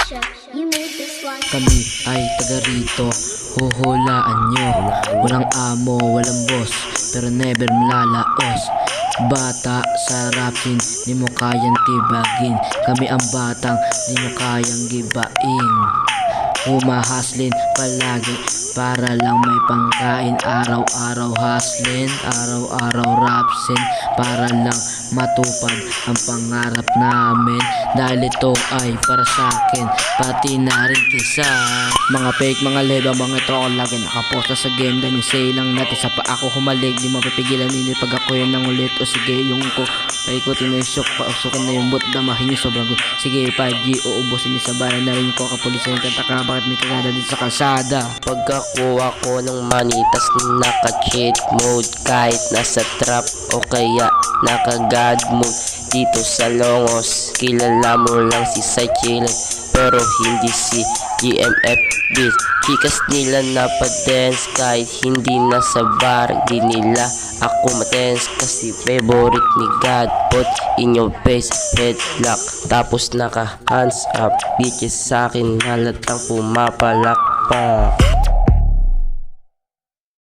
Kami ay taga rito, huhulaan nyo. Walang amo, walang boss, pero never malalaos. Bata sa rapin, di mo kayang tibagin. Kami ang batang di mo kayang gibain. Humahaslin palagi para lang may pangkain. Araw-araw hustling, araw-araw rapsin, para lang matupad ang pangarap namin. Dahil ito ay para sa akin, pati na rin kisa mga fake, mga leba, mga troll lagi nakaposta sa game. Dahil say lang natin sa pa ako humalig, di mapipigilan nini pag ako yun ng ulit. O sige yung ko paikutin na yung shock, pausukan na yung bot, damahin yung sobrang good. Sige 5G, uubusin niyo sa bayan na rin ko kapulisan yung tataka. Bakit may kagada dito sa kalsada? Pagkakuha ko ng money, tas naka-cheat mode. Kahit nasa trap o kaya naka-god mode. Dito sa Longos, kilala mo lang si Psychilin, pero hindi si GMF Beats. Chikas nila napadance kahit hindi nasa bar. Di nila ako matens kasi favorite ni God. Put in your face, headlock, tapos naka hands up. Bitches sa akin halatang pumapalakpak.